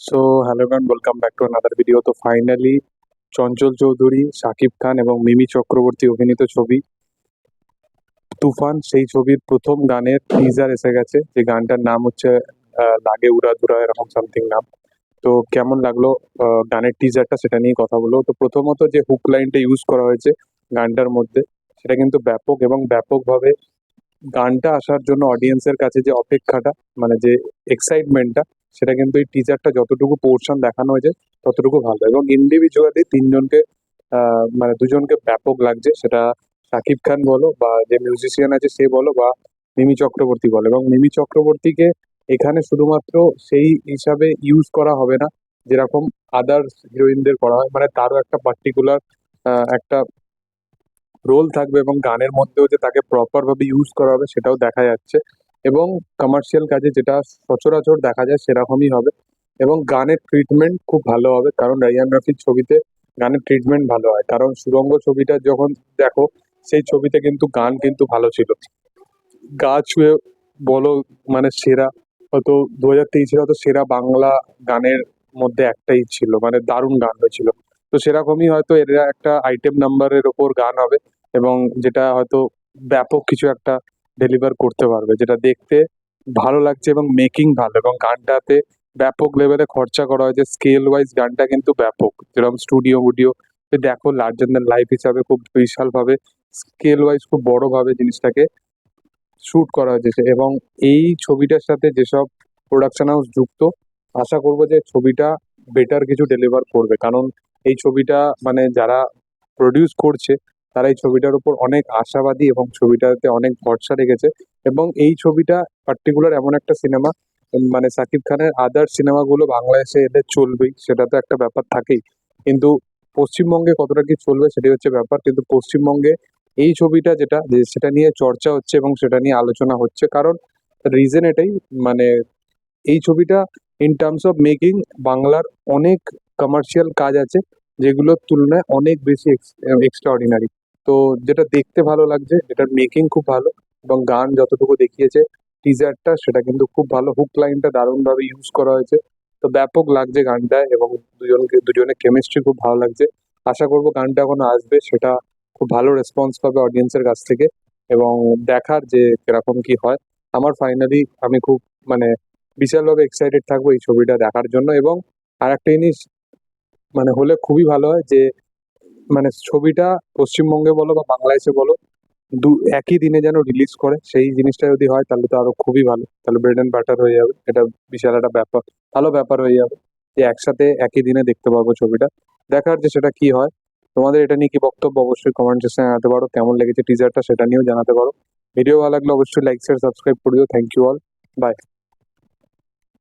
So hello everyone, welcome back to another video. তো finally Chanchal Chowdhury, Shakib Khan এবং মিমি চক্রবর্তী অভিনীত ছবি তুফান, সেই ছবির প্রথম গানের টিজার এসে গেছে। যে গানটার নাম হচ্ছে লাগে উড়াধুরা, এরকম সামথিং নাম। তো কেমন লাগলো গানের টিজারটা, সেটা নিয়ে কথা বলবো। তো প্রথমত যে হুক লাইনটা ইউজ করা হয়েছে গানটার মধ্যে, সেটা কিন্তু ব্যাপক এবং ব্যাপকভাবে গানটা আসার জন্য অডিয়েন্সের কাছে যে অপেক্ষাটা, মানে যে এক্সাইটমেন্টটা, সেটা কিন্তু এই টিজারটা যতটুকু পোর্শন দেখানো হয়েছে ততটুকু ভালো। এবং ইন্ডিভিজুয়ালি তিনজনকে মানে দুজনকে ব্যাপক লাগছে, সেটা শাকিব খান বলো বা যে মিউজিশিয়ান আছে সে বলো বা মিমি চক্রবর্তী বলো। এবং মিমি চক্রবর্তীকে এখানে শুধুমাত্র সেই হিসাবে ইউজ করা হবে না যেরকম আদার্স হিরোইনদের করা হয়, মানে তারও একটা পার্টিকুলার একটা রোল থাকবে এবং গানের মধ্যেও যে তাকে প্রপার ভাবে ইউজ করা হবে সেটাও দেখা যাচ্ছে। এবং কমার্শিয়াল কাজে যেটা সচরাচর দেখা যায় সেরকমই হবে। এবং গানের ট্রিটমেন্ট খুব ভালো হবে, কারণ রাইয়ান রাফির ছবিতে গানের ট্রিটমেন্ট ভালো হয়। কারণ সুড়ঙ্গ ছবিটা যখন দেখো, সেই ছবিতে কিন্তু গান কিন্তু ভালো ছিল। গা ছুঁয়ে বলো, মানে সেরা, হয়তো 2023-এর হয়তো সেরা বাংলা গানের মধ্যে একটাই ছিল, মানে দারুণ গান হয়েছিল। তো সেরকমই হয়তো এর একটা আইটেম নাম্বারের ওপর গান হবে, এবং যেটা হয়তো ব্যাপক কিছু একটা ডেলিভার করতে পারবে, যেটা দেখতে ভালো লাগছে এবং মেকিং ভালো। এবং গানটাতে ব্যাপক লেভেলে খরচা করা হয়েছে, স্কেল ওয়াইজ গানটা কিন্তু ব্যাপক। যেরকম স্টুডিও মুডিও দেখো, লার্জার দ্যান লাইফ হিসাবে খুব বিশাল ভাবে, স্কেল ওয়াইজ খুব বড় ভাবে জিনিসটাকে শুট করা হয়েছে। এবং এই ছবিটার সাথে যেসব প্রোডাকশন হাউস যুক্ত, আশা করবো যে ছবিটা বেটার কিছু ডেলিভার করবে। কারণ এই ছবিটা মানে যারা প্রডিউস করছে তারা এই ছবিটার উপর অনেক আশাবাদী এবং ছবিটাতে অনেক ভরসা রেখেছে। এবং এই ছবিটা পার্টিকুলার এমন একটা সিনেমা, মানে সাকিব খানের আদার সিনেমাগুলো বাংলাদেশে এলে চলবেই, সেটা তো একটা ব্যাপার থাকেই। কিন্তু পশ্চিমবঙ্গে কতটা কি চলবে সেটাই হচ্ছে ব্যাপার। কিন্তু পশ্চিমবঙ্গে এই ছবিটা যেটা যে সেটা নিয়ে চর্চা হচ্ছে এবং সেটা নিয়ে আলোচনা হচ্ছে, কারণ রিজন এটাই, মানে এই ছবিটা ইন টার্মস অফ মেকিং বাংলার অনেক কমার্শিয়াল কাজ আছে যেগুলোর তুলনায় অনেক বেশি এক্সট্রা অর্ডিনারি। তো যেটা দেখতে ভালো লাগছে, যেটার মেকিং খুব ভালো, এবং গান যতটুকু দেখিয়েছে টিজারটা, সেটা কিন্তু খুব ভালো। হুক লাইনটা দারুণভাবে ইউজ করা হয়েছে। তো ব্যাপক লাগছে গানটা, এবং দুজনের কেমিস্ট্রি খুব ভালো লাগছে। আশা করবো গানটা এখন আসবে, সেটা খুব ভালো রেসপন্স পাবে অডিয়েন্সের কাছ থেকে। এবং দেখার যে কিরকম কি হয়, আমার ফাইনালি আমি খুব মানে বিশালভাবে এক্সাইটেড থাকবো এই ছবিটা দেখার জন্য। এবং আর একটা জিনিস মানে হলে খুবই ভালো হয় যে, মানে ছবিটা পশ্চিমবঙ্গে বলো বা বাংলাদেশে বলো, দু একই দিনে যেন রিলিজ করে, সেই জিনিসটা যদি হয় তাহলে তো আরো খুবই ভালো। তাহলে ব্রেড এন্ড বাটার হয়ে যাবে, এটা বিশাল একটা ব্যাপার, ভালো ব্যাপার হয়ে যাবে যে একসাথে একই দিনে দেখতে পারবো ছবিটা। দেখার যে সেটা কি হয়। তোমাদের এটা নিয়ে কি বক্তব্য অবশ্যই কমেন্ট সেকশনে জানাতে পারো। কেমন লেগেছে টিজারটা সেটা নিয়েও জানাতে পারো। ভিডিও ভালো লাগলে অবশ্যই লাইক শেয়ার সাবস্ক্রাইব করে দিও। Thank you all, by.